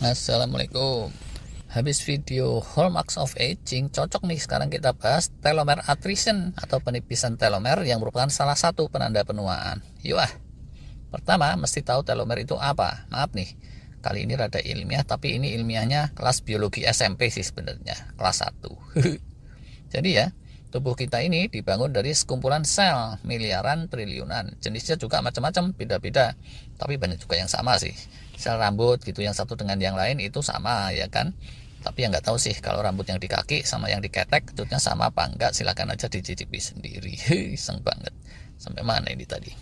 Assalamualaikum. Habis video Hallmarks of Aging, cocok nih sekarang kita bahas telomere attrition atau penipisan telomer yang merupakan salah satu penanda penuaan. Yuk pertama mesti tahu telomer itu apa. Maaf nih, kali ini rada ilmiah, tapi ini ilmiahnya kelas biologi SMP sih sebenarnya, kelas 1. Jadi ya, tubuh kita ini dibangun dari sekumpulan sel miliaran triliunan. Jenisnya juga macam-macam, beda-beda, tapi banyak juga yang sama sih. Sel rambut gitu, yang satu dengan yang lain itu sama ya kan, tapi yang nggak tahu sih kalau rambut yang di kaki sama yang di ketek tutupnya sama apa enggak. Silakan aja dicicipi sendiri. Iseng banget. Sampai mana ini tadi?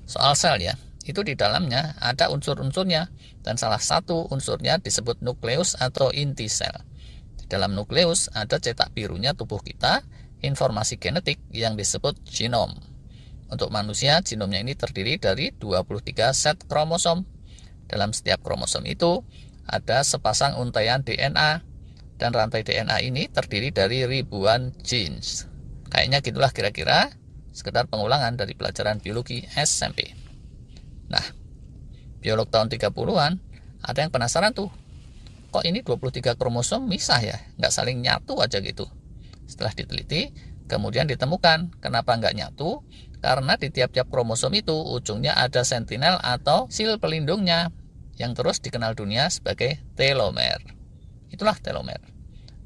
Soal sel ya, itu di dalamnya ada unsur-unsurnya, dan salah satu unsurnya disebut nukleus atau inti sel. Di dalam nukleus ada cetak birunya tubuh kita, informasi genetik yang disebut genom. Untuk manusia, genomnya ini terdiri dari 23 set kromosom. Dalam setiap kromosom itu ada sepasang untaian DNA, dan rantai DNA ini terdiri dari ribuan genes. Kayaknya gitulah kira-kira, sekedar pengulangan dari pelajaran biologi SMP. Nah, biolog tahun 30-an ada yang penasaran tuh, kok ini 23 kromosom misah ya, nggak saling nyatu aja gitu. Setelah diteliti, kemudian ditemukan kenapa nggak nyatu, karena di tiap-tiap kromosom itu ujungnya ada sentinel atau sil pelindungnya, yang terus dikenal dunia sebagai telomer. Itulah telomer.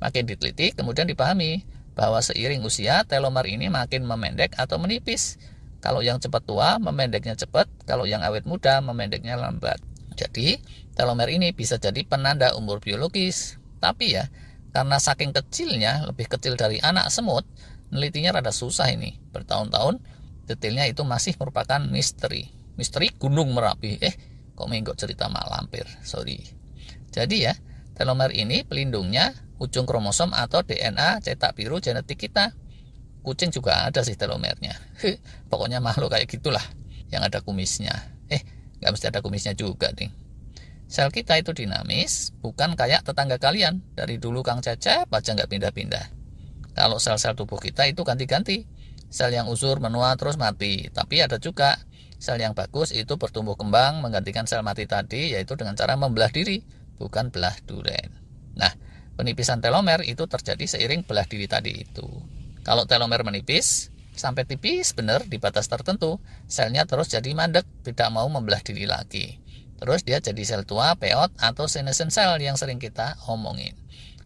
Makin diteliti, kemudian dipahami bahwa seiring usia, telomer ini makin memendek atau menipis. Kalau yang cepat tua, memendeknya cepat. Kalau yang awet muda, memendeknya lambat. Jadi, telomer ini bisa jadi penanda umur biologis. Tapi ya, karena saking kecilnya, lebih kecil dari anak semut, nelitinya rada susah ini. Bertahun-tahun, detailnya itu masih merupakan misteri. Misteri Gunung Merapi. Kok minggu cerita mak lampir, sorry. Jadi ya, telomer ini pelindungnya ujung kromosom atau DNA cetak biru genetik kita. Kucing juga ada sih telomernya. Pokoknya makhluk kayak gitulah yang ada kumisnya. Nggak mesti ada kumisnya juga nih. Sel kita itu dinamis, bukan kayak tetangga kalian. Dari dulu Kang Cecep aja nggak pindah-pindah. Kalau sel-sel tubuh kita itu ganti-ganti. Sel yang usur menua terus mati. Tapi ada juga sel yang bagus itu bertumbuh kembang menggantikan sel mati tadi, yaitu dengan cara membelah diri, bukan belah duren. Nah, penipisan telomer itu terjadi seiring belah diri tadi itu. Kalau telomer menipis, sampai tipis benar di batas tertentu, selnya terus jadi mandek, tidak mau membelah diri lagi. Terus dia jadi sel tua, peot, atau senescent cell yang sering kita omongin.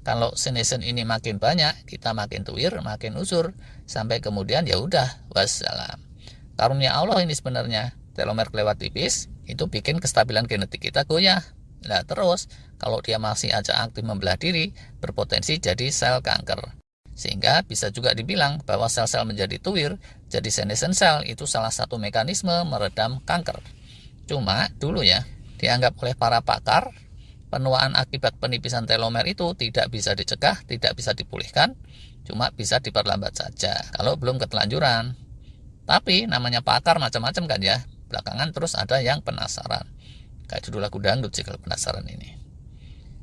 Kalau senescent ini makin banyak, kita makin tuir, makin usur, sampai kemudian ya udah, wassalam. Karunia Allah ini sebenarnya, telomer kelewat tipis, itu bikin kestabilan genetik kita goyah. Nah terus, kalau dia masih aja aktif membelah diri, berpotensi jadi sel kanker. Sehingga bisa juga dibilang bahwa sel-sel menjadi tuir, jadi senescent cell itu salah satu mekanisme meredam kanker. Cuma dulu ya, dianggap oleh para pakar, penuaan akibat penipisan telomer itu tidak bisa dicegah, tidak bisa dipulihkan, cuma bisa diperlambat saja kalau belum ketelanjuran. Tapi namanya pakar macam-macam kan ya, belakangan terus ada yang penasaran. Kayak judul lagu dangdut sih kalau penasaran ini.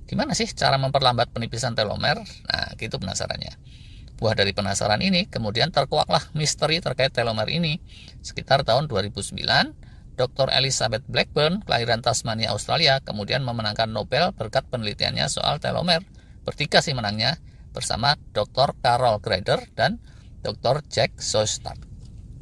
Gimana sih cara memperlambat penipisan telomer? Nah gitu penasarannya. Buah dari penasaran ini kemudian terkuaklah misteri terkait telomer ini. Sekitar tahun 2009, Dr. Elizabeth Blackburn, kelahiran Tasmania, Australia, kemudian memenangkan Nobel berkat penelitiannya soal telomer. Bertiga sih menangnya, bersama Dr. Carol Grader dan Dr. Jack Szostak.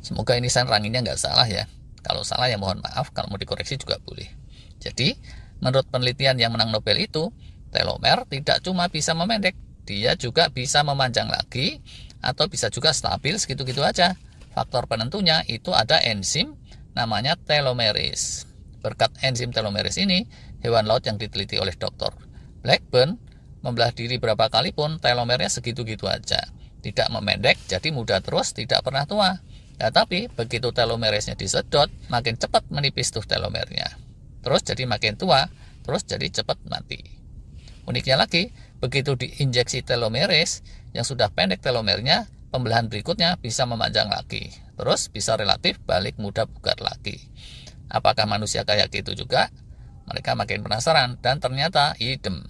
Semoga ini saya ranginnya nggak salah ya. Kalau salah ya mohon maaf, kalau mau dikoreksi juga boleh. Jadi, menurut penelitian yang menang Nobel itu, telomer tidak cuma bisa memendek, dia juga bisa memanjang lagi, atau bisa juga stabil segitu-gitu aja. Faktor penentunya itu ada enzim, namanya telomerase. Berkat enzim telomerase ini, hewan laut yang diteliti oleh Dr. Blackburn, membelah diri berapa kali pun telomernya segitu-gitu aja. Tidak memendek, jadi muda terus, tidak pernah tua. Ya, tapi begitu telomerase-nya disedot, makin cepat menipis tuh telomernya. Terus jadi makin tua, terus jadi cepat mati. Uniknya lagi, begitu diinjeksi telomerase, yang sudah pendek telomernya, pembelahan berikutnya bisa memanjang lagi. Terus bisa relatif balik muda bugar lagi. Apakah manusia kayak gitu juga? Mereka makin penasaran, dan ternyata idem.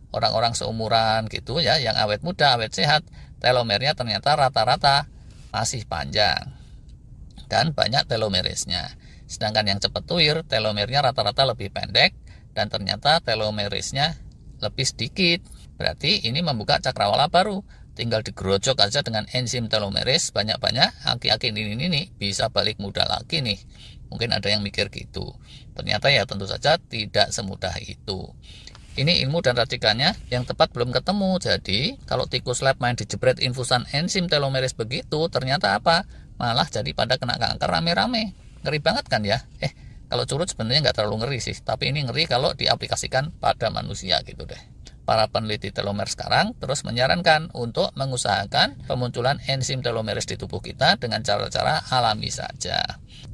Orang-orang seumuran gitu ya, yang awet muda, awet sehat, telomernya ternyata rata-rata masih panjang. Dan banyak telomerase-nya. Sedangkan yang cepat tuir, telomernya rata-rata lebih pendek, dan ternyata telomerase-nya lebih sedikit. Berarti ini membuka cakrawala baru. Tinggal digerojok aja dengan enzim telomeres banyak-banyak, aki-aki ini bisa balik muda lagi nih. Mungkin ada yang mikir gitu. Ternyata ya tentu saja tidak semudah itu. Ini ilmu dan racikannya yang tepat belum ketemu. Jadi kalau tikus lab main dijebret infusan enzim telomeres begitu, ternyata apa? Malah jadi pada kena kanker rame-rame. Ngeri banget kan ya? Kalau curut sebenarnya nggak terlalu ngeri sih, tapi ini ngeri kalau diaplikasikan pada manusia gitu deh. Para peneliti telomer sekarang terus menyarankan untuk mengusahakan pemunculan enzim telomeres di tubuh kita dengan cara-cara alami saja.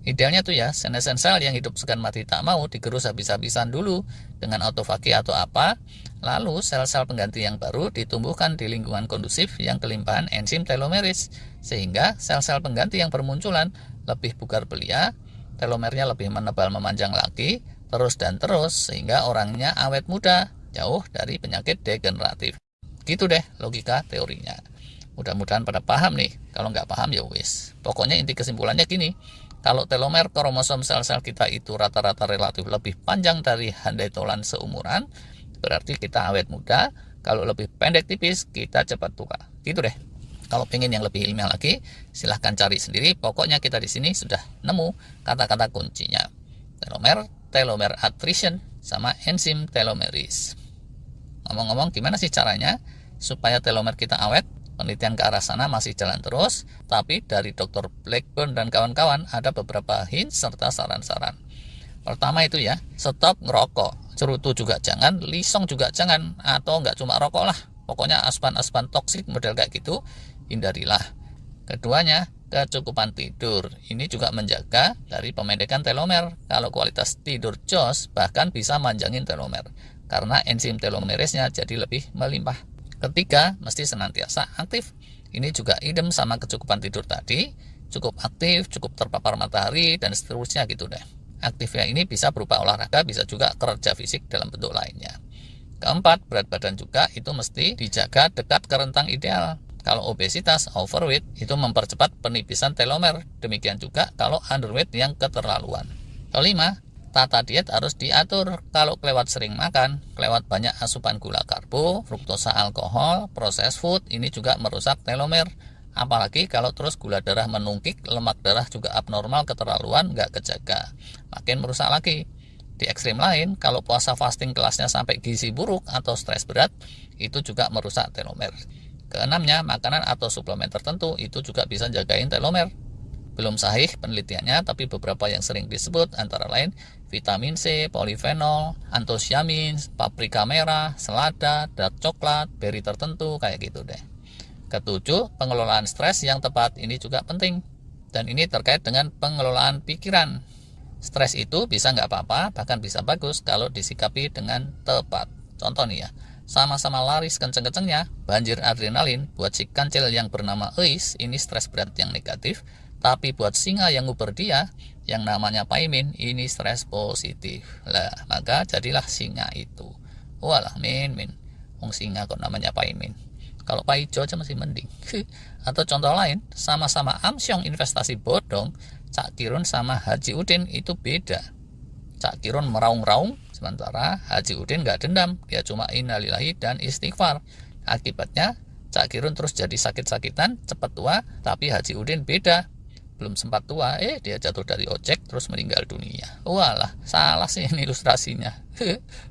Idealnya tuh ya, senescent sel yang hidup segan mati tak mau digerus habis-habisan dulu dengan autofagi atau apa, lalu sel-sel pengganti yang baru ditumbuhkan di lingkungan kondusif yang kelimpahan enzim telomeres, sehingga sel-sel pengganti yang bermunculan lebih bugar belia, telomernya lebih menebal memanjang lagi, terus dan terus, sehingga orangnya awet muda, jauh dari penyakit degeneratif. Gitu deh logika teorinya. Mudah-mudahan pada paham nih. Kalau nggak paham ya wis. Pokoknya inti kesimpulannya gini. Kalau telomer kromosom sel-sel kita itu rata-rata relatif lebih panjang dari handai tolan seumuran, berarti kita awet muda. Kalau lebih pendek tipis, kita cepat tua. Gitu deh. Kalau pengen yang lebih ilmiah lagi, silahkan cari sendiri. Pokoknya kita di sini sudah nemu kata-kata kuncinya. Telomer attrition, sama enzim telomeris. Ngomong-ngomong, gimana sih caranya supaya telomer kita awet? Penelitian ke arah sana masih jalan terus, tapi dari Dr. Blackburn dan kawan-kawan ada beberapa hints serta saran-saran. Pertama itu ya, stop ngerokok. Cerutu juga jangan, lisong juga jangan, atau nggak cuma rokok lah. Pokoknya aspan-aspan toksik model kayak gitu, hindarilah. Keduanya, kecukupan tidur. Ini juga menjaga dari pemendekan telomer. Kalau kualitas tidur jos, bahkan bisa manjangin telomer, karena enzim telomeresnya jadi lebih melimpah. Ketiga, mesti senantiasa aktif. Ini juga idem sama kecukupan tidur tadi, cukup aktif, cukup terpapar matahari, dan seterusnya gitu deh. Aktifnya ini bisa berupa olahraga, bisa juga kerja fisik dalam bentuk lainnya. Keempat, berat badan juga itu mesti dijaga dekat ke rentang ideal. Kalau obesitas, overweight, itu mempercepat penipisan telomer. Demikian juga kalau underweight yang keterlaluan. Kelima, tata diet harus diatur. Kalau kelewat sering makan, kelewat banyak asupan gula karbo, fruktosa alkohol, processed food, ini juga merusak telomer. Apalagi kalau terus gula darah menungkik, lemak darah juga abnormal keterlaluan, nggak kejaga. Makin merusak lagi. Di ekstrim lain, kalau puasa fasting kelasnya sampai gizi buruk atau stres berat, itu juga merusak telomer. Keenamnya, makanan atau suplemen tertentu itu juga bisa jagain telomer. Belum sahih penelitiannya, tapi beberapa yang sering disebut antara lain vitamin C, polifenol, antosiamin, paprika merah, selada, dark coklat, beri tertentu, kayak gitu deh. Ketujuh, pengelolaan stres yang tepat ini juga penting. Dan ini terkait dengan pengelolaan pikiran. Stres itu bisa nggak apa-apa, bahkan bisa bagus kalau disikapi dengan tepat. Contoh nih ya, sama-sama laris kenceng-kencengnya, banjir adrenalin buat si kancil yang bernama Eis, ini stres berat yang negatif. Tapi buat singa yang nguber dia, yang namanya Paimin, ini stres positif. Lah, maka jadilah singa itu. Walah, min. Wong singa kok namanya Paimin. Kalau Paijo aja masih mending. Atau contoh lain, sama-sama amsyong investasi bodong, Cak Kirun sama Haji Udin itu beda. Cak Kirun meraung-raung, sementara Haji Udin nggak dendam, dia cuma innalillahi dan istighfar. Akibatnya, Cak Kirun terus jadi sakit-sakitan, cepat tua, tapi Haji Udin beda. Belum sempat tua, dia jatuh dari ojek terus meninggal dunia. Walah, salah sih ini ilustrasinya.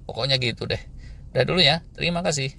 Pokoknya gitu deh. Udah dulu ya, terima kasih.